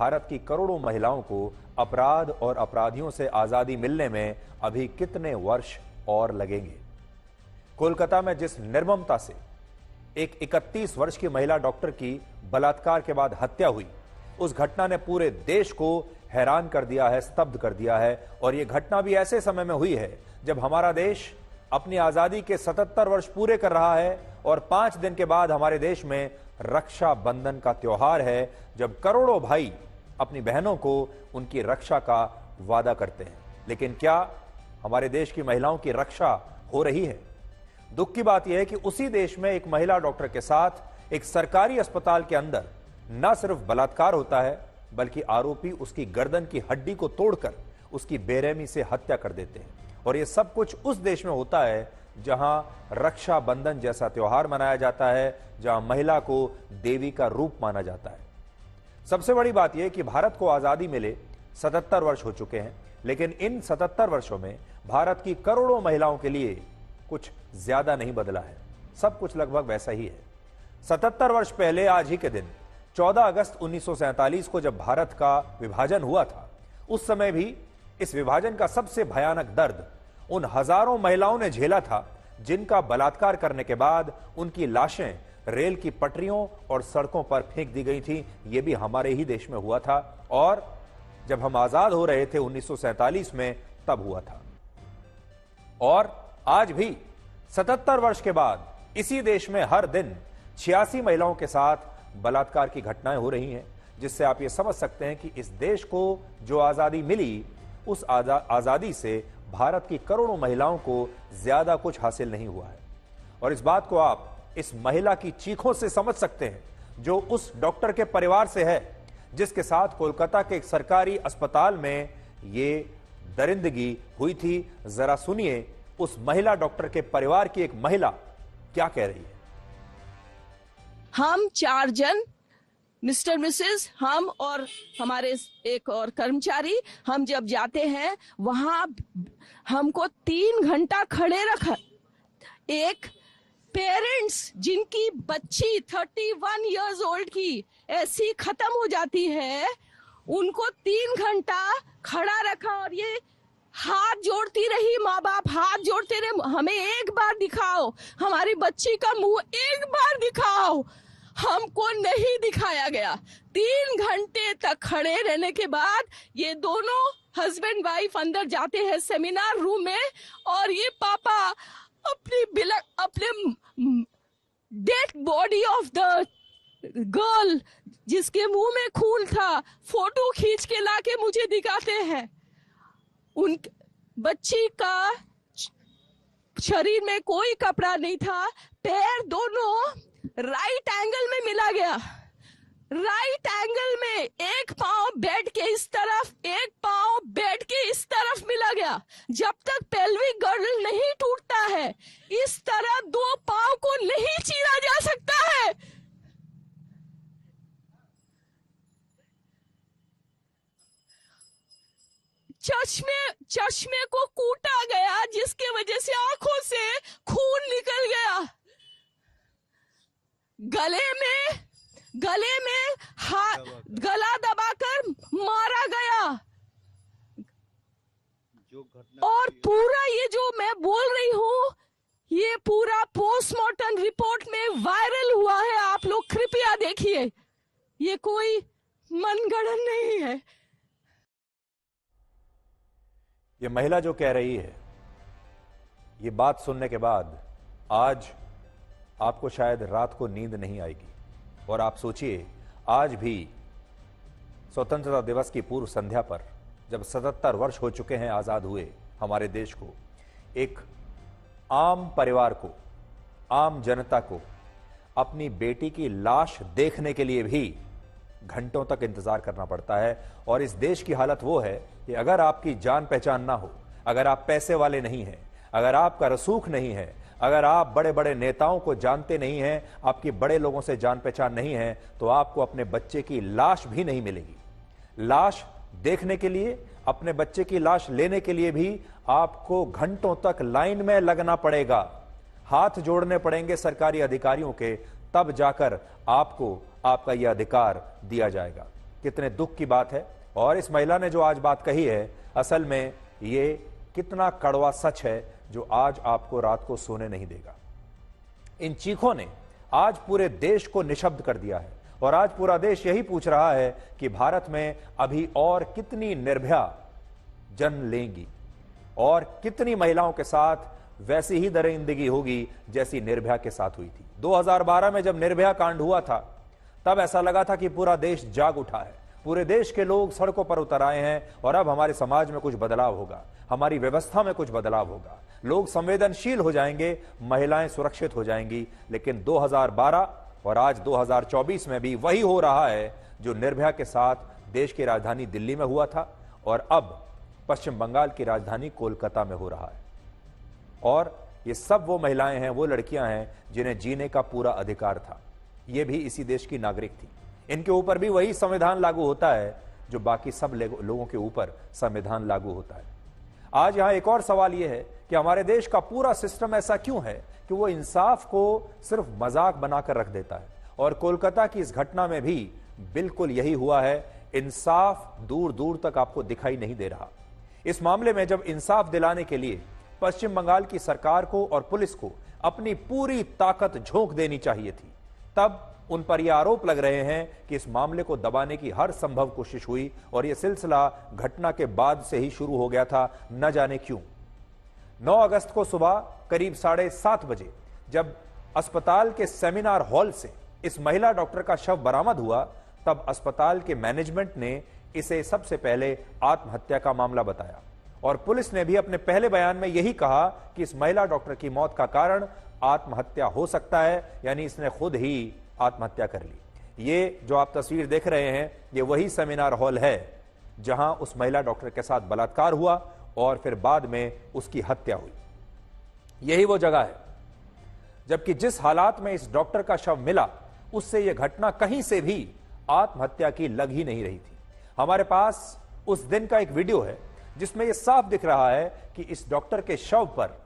भारत की करोड़ों महिलाओं को अपराध और अपराधियों से आजादी मिलने में अभी कितने वर्ष और लगेंगे। कोलकाता में जिस निर्ममता से एक 31 वर्ष की महिला डॉक्टर की बलात्कार के बाद हत्या हुई, उस घटना ने पूरे देश को हैरान कर दिया है, स्तब्ध कर दिया है। और यह घटना भी ऐसे समय में हुई है जब हमारा देश अपनी आजादी के 77 वर्ष पूरे कर रहा है और 5 दिन के बाद हमारे देश में रक्षाबंधन का त्योहार है, जब करोड़ों भाई अपनी बहनों को उनकी रक्षा का वादा करते हैं। लेकिन क्या हमारे देश की महिलाओं की रक्षा हो रही है? दुख की बात यह है कि उसी देश में एक महिला डॉक्टर के साथ एक सरकारी अस्पताल के अंदर न सिर्फ बलात्कार होता है, बल्कि आरोपी उसकी गर्दन की हड्डी को तोड़कर उसकी बेरहमी से हत्या कर देते हैं। और यह सब कुछ उस देश में होता है जहां रक्षाबंधन जैसा त्योहार मनाया जाता है, जहां महिला को देवी का रूप माना जाता है। सबसे बड़ी बात यह कि भारत को आजादी मिले 77 वर्ष हो चुके हैं, लेकिन इन 77 वर्षों में भारत की करोड़ों महिलाओं के लिए कुछ ज्यादा नहीं बदला है। सब कुछ लगभग वैसा ही है। 77 वर्ष पहले आज ही के दिन 14 अगस्त 1947 को जब भारत का विभाजन हुआ था, उस समय भी इस विभाजन का सबसे भयानक दर्द उन हजारों महिलाओं ने झेला था जिनका बलात्कार करने के बाद उनकी लाशें रेल की पटरियों और सड़कों पर फेंक दी गई थी। यह भी हमारे ही देश में हुआ था और जब हम आजाद हो रहे थे 1947 में, तब हुआ था। और आज भी 77 वर्ष के बाद इसी देश में हर दिन 86 महिलाओं के साथ बलात्कार की घटनाएं हो रही हैं, जिससे आप ये समझ सकते हैं कि इस देश को जो आजादी मिली, उस आजादी से भारत की करोड़ों महिलाओं को ज्यादा कुछ हासिल नहीं हुआ है। और इस बात को आप इस महिला की चीखों से समझ सकते हैं, जो उस डॉक्टर के परिवार से है जिसके साथ कोलकाता के एक सरकारी अस्पताल में ये दरिंदगी हुई थी। जरा सुनिए उस महिला डॉक्टर के परिवार की एक महिला क्या कह रही है। हम 4 जन, मिस्टर मिसेस, हम और हमारे एक और कर्मचारी, हम जब जाते हैं वहां हमको 3 घंटा खड़े रखा। एक पेरेंट्स जिनकी बच्ची 31 इयर्स ओल्ड की ऐसी खत्म हो जाती है, उनको 3 घंटा खड़ा रखा और ये हाथ जोड़ती रही, माँ बाप हाथ जोड़ते रहे, हमें एक बार दिखाओ, हमारी बच्ची का मुंह एक बार दिखाओ। हमको नहीं दिखाया गया। 3 घंटे तक खड़े रहने के बाद ये दोनों हस्बैंड वाइफ अंदर जाते हैं सेमिनार रूम में और ये पापा अपने dead body of the girl जिसके मुंह में खून था, फोटो खींच के लाके मुझे दिखाते हैं। उन बच्ची का शरीर में कोई कपड़ा नहीं था, पैर दोनों राइट एंगल में मिला गया। राइट एंगल में एक पांव बेड के इस तरफ, एक पांव बेड के इस तरफ मिला गया। जब तक पेल्विक गर्डल नहीं टूटता है, इस तरह 2 पांव को नहीं चीरा जा सकता है। चश्मे को कूटा गया, जिसके वजह से आंखों से खून निकल गया। गले में गला दबाकर मारा गया। और पूरा ये जो मैं बोल रही हूँ, ये पूरा पोस्टमार्टम रिपोर्ट में वायरल हुआ है। आप लोग कृपया देखिए, ये कोई मनगढ़ंत नहीं है। ये महिला जो कह रही है, ये बात सुनने के बाद आज आपको शायद रात को नींद नहीं आएगी। और आप सोचिए, आज भी स्वतंत्रता दिवस की पूर्व संध्या पर, जब 77 वर्ष हो चुके हैं आजाद हुए हमारे देश को, एक आम परिवार को, आम जनता को अपनी बेटी की लाश देखने के लिए भी घंटों तक इंतजार करना पड़ता है। और इस देश की हालत वो है कि अगर आपकी जान पहचान ना हो, अगर आप पैसे वाले नहीं हैं, अगर आपका रसूख नहीं है, अगर आप बड़े बड़े नेताओं को जानते नहीं हैं, आपकी बड़े लोगों से जान पहचान नहीं है, तो आपको अपने बच्चे की लाश भी नहीं मिलेगी। लाश देखने के लिए, अपने बच्चे की लाश लेने के लिए भी आपको घंटों तक लाइन में लगना पड़ेगा, हाथ जोड़ने पड़ेंगे सरकारी अधिकारियों के, तब जाकर आपको आपका यह अधिकार दिया जाएगा। कितने दुख की बात है। और इस महिला ने जो आज बात कही है, असल में ये कितना कड़वा सच है जो आज आपको रात को सोने नहीं देगा। इन चीखों ने आज पूरे देश को निशब्द कर दिया है और आज पूरा देश यही पूछ रहा है कि भारत में अभी और कितनी निर्भया जन्म लेंगी और कितनी महिलाओं के साथ वैसी ही दरिंदगी होगी जैसी निर्भया के साथ हुई थी। 2012 में जब निर्भया कांड हुआ था, तब ऐसा लगा था कि पूरा देश जाग उठा है, पूरे देश के लोग सड़कों पर उतर आए हैं और अब हमारे समाज में कुछ बदलाव होगा, हमारी व्यवस्था में कुछ बदलाव होगा, लोग संवेदनशील हो जाएंगे, महिलाएं सुरक्षित हो जाएंगी। लेकिन 2012 और आज 2024 में भी वही हो रहा है जो निर्भया के साथ देश की राजधानी दिल्ली में हुआ था और अब पश्चिम बंगाल की राजधानी कोलकाता में हो रहा है। और ये सब वो महिलाएं हैं, वो लड़कियां हैं जिन्हें जीने का पूरा अधिकार था। ये भी इसी देश की नागरिक थी। इनके ऊपर भी वही संविधान लागू होता है जो बाकी सब लोगों के ऊपर संविधान लागू होता है। आज यहां एक और सवाल यह है कि हमारे देश का पूरा सिस्टम ऐसा क्यों है कि वो इंसाफ को सिर्फ मजाक बनाकर रख देता है। और कोलकाता की इस घटना में भी बिल्कुल यही हुआ है। इंसाफ दूर दूर तक आपको दिखाई नहीं दे रहा। इस मामले में जब इंसाफ दिलाने के लिए पश्चिम बंगाल की सरकार को और पुलिस को अपनी पूरी ताकत झोंक देनी चाहिए थी, तब उन पर यह आरोप लग रहे हैं कि इस मामले को दबाने की हर संभव कोशिश हुई और यह सिलसिला घटना के बाद से ही शुरू हो गया था, न जाने क्यों। 9 अगस्त को सुबह करीब 7:30 बजे जब अस्पताल के सेमिनार हॉल से इस महिला डॉक्टर का शव बरामद हुआ, तब अस्पताल के मैनेजमेंट ने इसे सबसे पहले आत्महत्या का मामला बताया और पुलिस ने भी अपने पहले बयान में यही कहा कि इस महिला डॉक्टर की मौत का कारण आत्महत्या हो सकता है, यानी इसने खुद ही आत्महत्या कर ली। ये जो आप तस्वीर देख रहे हैं, ये वही सेमिनार हॉल है जहां उस महिला डॉक्टर के साथ बलात्कार हुआ और फिर बाद में उसकी हत्या हुई। यही वो जगह है। जबकि जिस हालात में इस डॉक्टर का शव मिला, उससे यह घटना कहीं से भी आत्महत्या की लग ही नहीं रही थी। हमारे पास उस दिन का एक वीडियो है जिसमें यह साफ दिख रहा है कि इस डॉक्टर के शव पर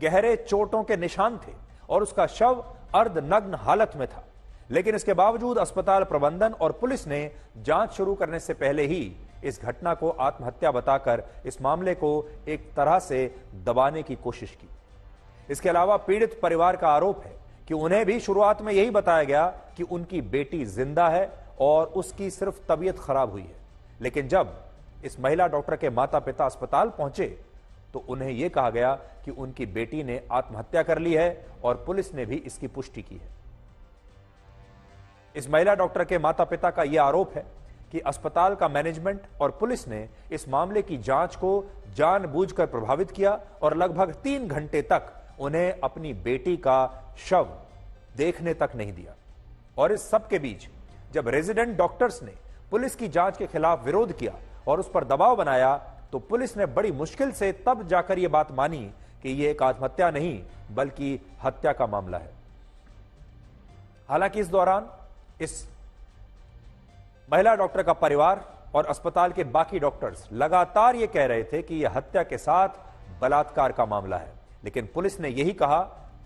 गहरे चोटों के निशान थे और उसका शव अर्धनग्न हालत में था। लेकिन इसके बावजूद अस्पताल प्रबंधन और पुलिस ने जांच शुरू करने से पहले ही इस घटना को आत्महत्या बताकर इस मामले को एक तरह से दबाने की कोशिश की। इसके अलावा पीड़ित परिवार का आरोप है कि उन्हें भी शुरुआत में यही बताया गया कि उनकी बेटी जिंदा है और उसकी सिर्फ तबीयत खराब हुई है। लेकिन जब इस महिला डॉक्टर के माता पिता अस्पताल पहुंचे तो उन्हें यह कहा गया कि उनकी बेटी ने आत्महत्या कर ली है और पुलिस ने भी इसकी पुष्टि की है। इस महिला डॉक्टर के माता पिता का यह आरोप है कि अस्पताल का मैनेजमेंट और पुलिस ने इस मामले की जांच को जानबूझकर प्रभावित किया और लगभग 3 घंटे तक उन्हें अपनी बेटी का शव देखने तक नहीं दिया। और इस सब के बीच जब रेजिडेंट डॉक्टर्स ने पुलिस की जांच के खिलाफ विरोध किया और उस पर दबाव बनाया, तो पुलिस ने बड़ी मुश्किल से तब जाकर यह बात मानी कि यह एक आत्महत्या नहीं बल्कि हत्या का मामला है। हालांकि इस दौरान इस महिला डॉक्टर का परिवार और अस्पताल के बाकी डॉक्टर्स लगातार यह कह रहे थे कि यह हत्या के साथ बलात्कार का मामला है। लेकिन पुलिस ने यही कहा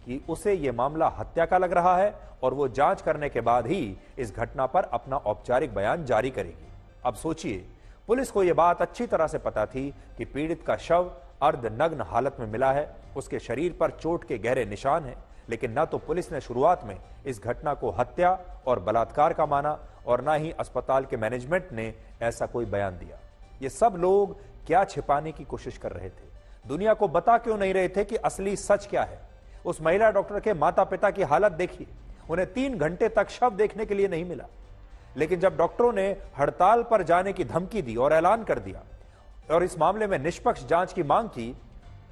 कि उसे यह मामला हत्या का लग रहा है और वो जांच करने के बाद ही इस घटना पर अपना औपचारिक बयान जारी करेगी। अब सोचिए, पुलिस को यह बात अच्छी तरह से पता थी कि पीड़ित का शव अर्धनग्न हालत में मिला है, उसके शरीर पर चोट के गहरे निशान हैं, लेकिन न तो पुलिस ने शुरुआत में इस घटना को हत्या और बलात्कार का माना और न ही अस्पताल के मैनेजमेंट ने ऐसा कोई बयान दिया। ये सब लोग क्या छिपाने की कोशिश कर रहे थे? दुनिया को बता क्यों नहीं रहे थे कि असली सच क्या है? उस महिला डॉक्टर के माता पिता की हालत देखिए, उन्हें 3 घंटे तक शव देखने के लिए नहीं मिला। लेकिन जब डॉक्टरों ने हड़ताल पर जाने की धमकी दी और ऐलान कर दिया और इस मामले में निष्पक्ष जांच की मांग की,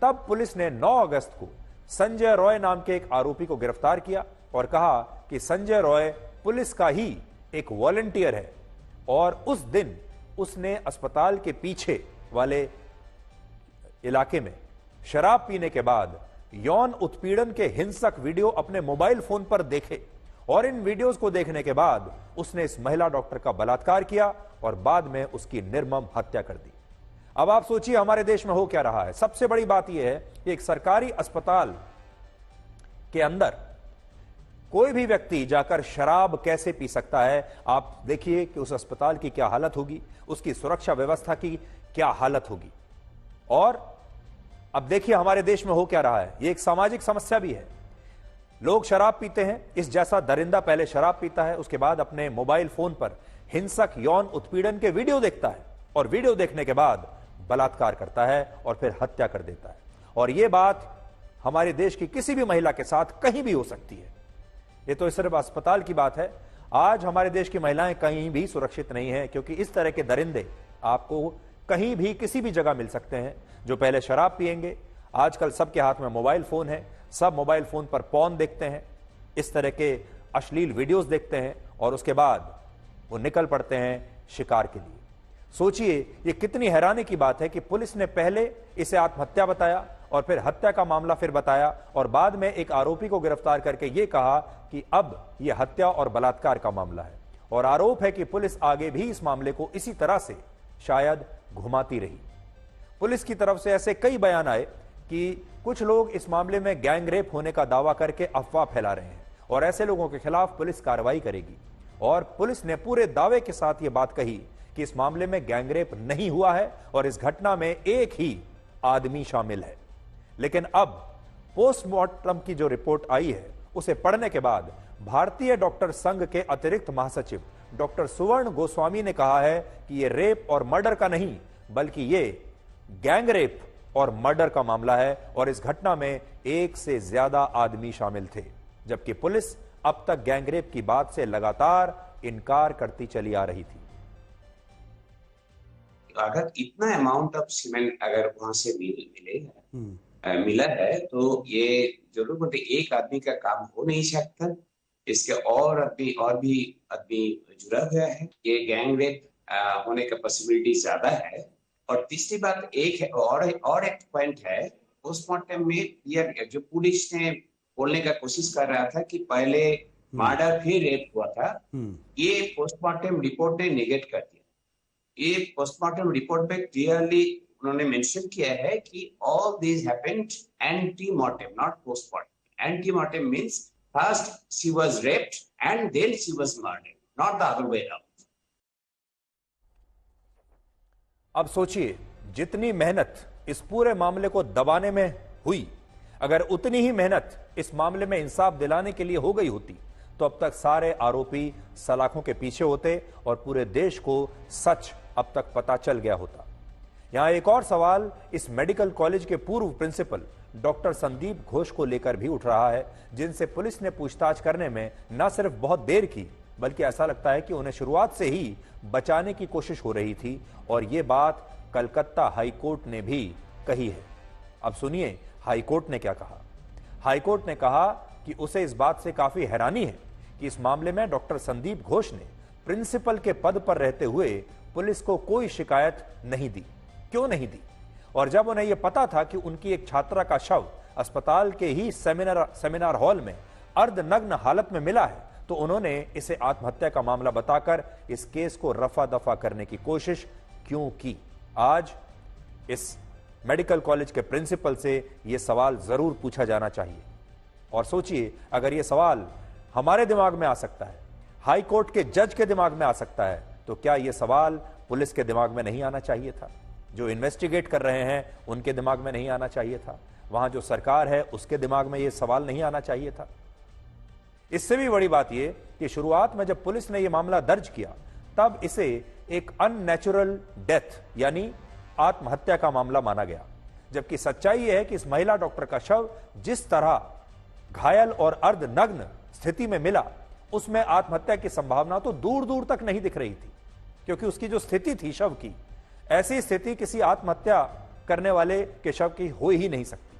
तब पुलिस ने 9 अगस्त को संजय रॉय नाम के एक आरोपी को गिरफ्तार किया और कहा कि संजय रॉय पुलिस का ही एक वॉलंटियर है और उस दिन उसने अस्पताल के पीछे वाले इलाके में शराब पीने के बाद यौन उत्पीड़न के हिंसक वीडियो अपने मोबाइल फोन पर देखे और इन वीडियोस को देखने के बाद उसने इस महिला डॉक्टर का बलात्कार किया और बाद में उसकी निर्मम हत्या कर दी। अब आप सोचिए हमारे देश में हो क्या रहा है। सबसे बड़ी बात यह है कि एक सरकारी अस्पताल के अंदर कोई भी व्यक्ति जाकर शराब कैसे पी सकता है? आप देखिए कि उस अस्पताल की क्या हालत होगी, उसकी सुरक्षा व्यवस्था की क्या हालत होगी। और अब देखिए हमारे देश में हो क्या रहा है। यह एक सामाजिक समस्या भी है। लोग शराब पीते हैं, इस जैसा दरिंदा पहले शराब पीता है, उसके बाद अपने मोबाइल फोन पर हिंसक यौन उत्पीड़न के वीडियो देखता है और वीडियो देखने के बाद बलात्कार करता है और फिर हत्या कर देता है। और यह बात हमारे देश की किसी भी महिला के साथ कहीं भी हो सकती है। ये तो सिर्फ अस्पताल की बात है। आज हमारे देश की महिलाएं कहीं भी सुरक्षित नहीं है, क्योंकि इस तरह के दरिंदे आपको कहीं भी किसी भी जगह मिल सकते हैं। जो पहले शराब पिएंगे, आजकल सबके हाथ में मोबाइल फोन है, सब मोबाइल फोन पर पॉर्न देखते हैं, इस तरह के अश्लील वीडियोस देखते हैं और उसके बाद वो निकल पड़ते हैं शिकार के लिए। सोचिए ये कितनी हैरानी की बात है कि पुलिस ने पहले इसे आत्महत्या बताया और फिर हत्या का मामला फिर बताया और बाद में एक आरोपी को गिरफ्तार करके यह कहा कि अब यह हत्या और बलात्कार का मामला है। और आरोप है कि पुलिस आगे भी इस मामले को इसी तरह से शायद घुमाती रही। पुलिस की तरफ से ऐसे कई बयान आए कि कुछ लोग इस मामले में गैंग रेप होने का दावा करके अफवाह फैला रहे हैं और ऐसे लोगों के खिलाफ पुलिस कार्रवाई करेगी। और पुलिस ने पूरे दावे के साथ यह बात कही कि इस मामले में गैंग रेप नहीं हुआ है और इस घटना में एक ही आदमी शामिल है। लेकिन अब पोस्टमार्टम की जो रिपोर्ट आई है उसे पढ़ने के बाद भारतीय डॉक्टर संघ के अतिरिक्त महासचिव डॉक्टर सुवर्ण गोस्वामी ने कहा है कि यह रेप और मर्डर का नहीं बल्कि यह गैंग रेप और मर्डर का मामला है और इस घटना में एक से ज्यादा आदमी शामिल थे, जबकि पुलिस अब तक गैंग रेप की बात से लगातार इनकार करती चली आ रही थी। अगर इतना अमाउंट ऑफ सीमेंट अगर वहां से मिला है तो ये जरूर बोलते एक आदमी का काम हो नहीं सकता। इसके और भी आदमी जुड़ा हुआ है। ये गैंग रेप होने का पॉसिबिलिटी ज्यादा है। और तीसरी बात एक है और एक पॉइंट है, पोस्टमार्टम में ये जो पुलिस ने बोलने का कोशिश कर रहा था कि पहले मर्डर फिर रेप हुआ था, ये पोस्टमार्टम रिपोर्ट ने नेगेट कर दिया। ये पोस्टमार्टम रिपोर्ट में क्लियरली उन्होंने मेंशन किया है कि all this happened antemortem, not postmortem. Antemortem means first she was raped and then she was murdered, not the other way around. अब सोचिए जितनी मेहनत इस पूरे मामले को दबाने में हुई, अगर उतनी ही मेहनत इस मामले में इंसाफ दिलाने के लिए हो गई होती तो अब तक सारे आरोपी सलाखों के पीछे होते और पूरे देश को सच अब तक पता चल गया होता। यहां एक और सवाल इस मेडिकल कॉलेज के पूर्व प्रिंसिपल डॉक्टर संदीप घोष को लेकर भी उठ रहा है, जिनसे पुलिस ने पूछताछ करने में न सिर्फ बहुत देर की बल्कि ऐसा लगता है कि उन्हें शुरुआत से ही बचाने की कोशिश हो रही थी। और यह बात कलकत्ता हाईकोर्ट ने भी कही है। अब सुनिए हाईकोर्ट ने क्या कहा। हाईकोर्ट ने कहा कि उसे इस बात से काफी हैरानी है कि इस मामले में डॉक्टर संदीप घोष ने प्रिंसिपल के पद पर रहते हुए पुलिस को कोई शिकायत नहीं दी। क्यों नहीं दी? और जब उन्हें यह पता था कि उनकी एक छात्रा का शव अस्पताल के ही सेमिनार हॉल में अर्धनग्न हालत में मिला है तो उन्होंने इसे आत्महत्या का मामला बताकर इस केस को रफा दफा करने की कोशिश क्यों की? आज इस मेडिकल कॉलेज के प्रिंसिपल से यह सवाल जरूर पूछा जाना चाहिए। और सोचिए अगर यह सवाल हमारे दिमाग में आ सकता है, हाई कोर्ट के जज के दिमाग में आ सकता है, तो क्या यह सवाल पुलिस के दिमाग में नहीं आना चाहिए था? जो इन्वेस्टिगेट कर रहे हैं उनके दिमाग में नहीं आना चाहिए था? वहां जो सरकार है उसके दिमाग में यह सवाल नहीं आना चाहिए था? इससे भी बड़ी बात यह कि शुरुआत में जब पुलिस ने यह मामला दर्ज किया तब इसे एक अननेचुरल डेथ यानी आत्महत्या का मामला माना गया, जबकि सच्चाई यह है कि इस महिला डॉक्टर का शव जिस तरह घायल और अर्धनग्न स्थिति में मिला उसमें आत्महत्या की संभावना तो दूर दूर तक नहीं दिख रही थी, क्योंकि उसकी जो स्थिति थी शव की, ऐसी स्थिति किसी आत्महत्या करने वाले के शव की हो ही नहीं सकती।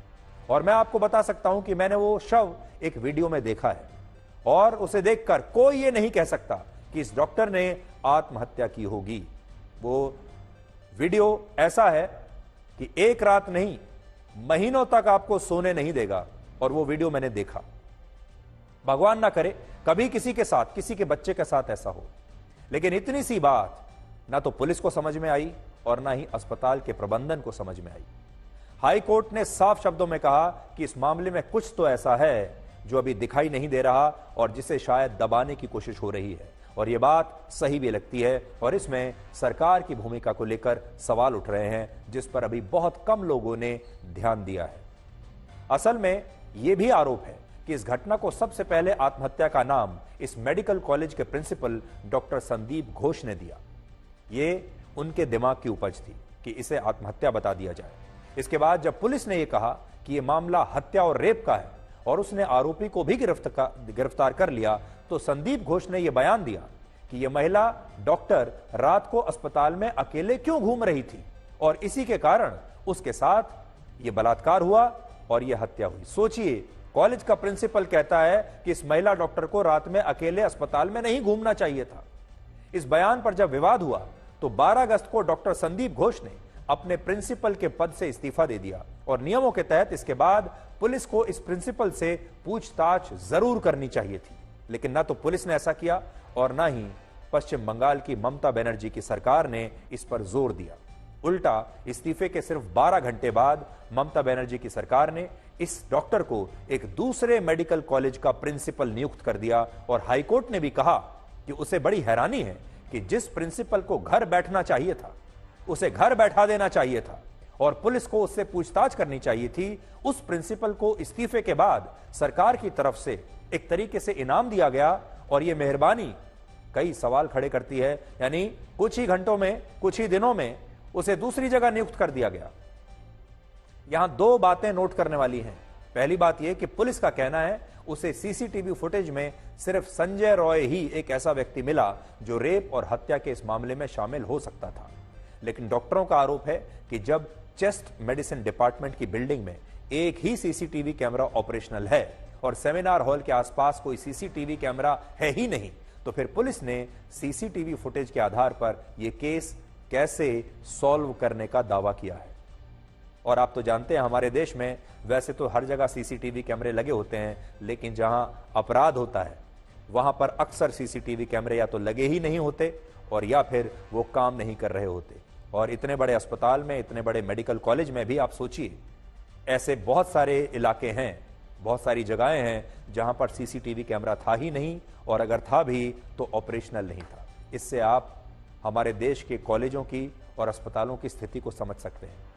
और मैं आपको बता सकता हूं कि मैंने वो शव एक वीडियो में देखा है और उसे देखकर कोई ये नहीं कह सकता कि इस डॉक्टर ने आत्महत्या की होगी। वो वीडियो ऐसा है कि एक रात नहीं महीनों तक आपको सोने नहीं देगा। और वो वीडियो मैंने देखा। भगवान ना करे कभी किसी के साथ, किसी के बच्चे के साथ ऐसा हो, लेकिन इतनी सी बात ना तो पुलिस को समझ में आई और ना ही अस्पताल के प्रबंधन को समझ में आई। हाई कोर्ट ने साफ शब्दों में कहा कि इस मामले में कुछ तो ऐसा है जो अभी दिखाई नहीं दे रहा और जिसे शायद दबाने की कोशिश हो रही है। और ये बात सही भी लगती है और इसमें सरकार की भूमिका को लेकर सवाल उठ रहे हैं, जिस पर अभी बहुत कम लोगों ने ध्यान दिया है। असल में यह भी आरोप है कि इस घटना को सबसे पहले आत्महत्या का नाम इस मेडिकल कॉलेज के प्रिंसिपल डॉक्टर संदीप घोष ने दिया। ये उनके दिमाग की उपज थी कि इसे आत्महत्या बता दिया जाए। इसके बाद जब पुलिस ने यह कहा कि यह मामला हत्या और रेप का है और उसने आरोपी को भी गिरफ्तार कर लिया, तो संदीप घोष ने यह बयान दिया कि यह महिला डॉक्टर रात को अस्पताल में अकेले क्यों घूम रही थी और इसी के कारण उसके साथ यह बलात्कार हुआ और यह हत्या हुई। सोचिए, कॉलेज का प्रिंसिपल कहता है कि इस महिला डॉक्टर को रात में अकेले अस्पताल में नहीं घूमना चाहिए था। इस बयान पर जब विवाद हुआ तो 12 अगस्त को डॉक्टर संदीप घोष ने अपने प्रिंसिपल के पद से इस्तीफा दे दिया और नियमों के तहत इसके बाद पुलिस को इस प्रिंसिपल से पूछताछ जरूर करनी चाहिए थी, लेकिन ना तो पुलिस ने ऐसा किया और ना ही पश्चिम बंगाल की ममता बनर्जी की सरकार ने इस पर जोर दिया। उल्टा इस्तीफे के सिर्फ 12 घंटे बाद ममता बनर्जी की सरकार ने इस डॉक्टर को एक दूसरे मेडिकल कॉलेज का प्रिंसिपल नियुक्त कर दिया और हाईकोर्ट ने भी कहा कि उसे बड़ी हैरानी है कि जिस प्रिंसिपल को घर बैठना चाहिए था उसे घर बैठा देना चाहिए था और पुलिस को उससे पूछताछ करनी चाहिए थी, उस प्रिंसिपल को इस्तीफे के बाद सरकार की तरफ से एक तरीके से इनाम दिया गया और यह मेहरबानी कई सवाल खड़े करती है। यानी कुछ ही घंटों में, कुछ ही दिनों में उसे दूसरी जगह नियुक्त कर दिया गया। यहां दो बातें नोट करने वाली हैं। पहली बात यह कि पुलिस का कहना है उसे सीसीटीवी फुटेज में सिर्फ संजय रॉय ही एक ऐसा व्यक्ति मिला जो रेप और हत्या के इस मामले में शामिल हो सकता था, लेकिन डॉक्टरों का आरोप है कि जब चेस्ट मेडिसिन डिपार्टमेंट की बिल्डिंग में एक ही सीसीटीवी कैमरा ऑपरेशनल है और सेमिनार हॉल के आसपास कोई सीसीटीवी कैमरा है ही नहीं, तो फिर पुलिस ने सीसीटीवी फुटेज के आधार पर यह केस कैसे सॉल्व करने का दावा किया है। और आप तो जानते हैं हमारे देश में वैसे तो हर जगह सीसीटीवी कैमरे लगे होते हैं, लेकिन जहां अपराध होता है वहां पर अक्सर सीसीटीवी कैमरे या तो लगे ही नहीं होते और या फिर वो काम नहीं कर रहे होते। और इतने बड़े अस्पताल में, इतने बड़े मेडिकल कॉलेज में भी आप सोचिए, ऐसे बहुत सारे इलाके हैं, बहुत सारी जगहें हैं जहां पर सीसीटीवी कैमरा था ही नहीं और अगर था भी तो ऑपरेशनल नहीं था। इससे आप हमारे देश के कॉलेजों की और अस्पतालों की स्थिति को समझ सकते हैं।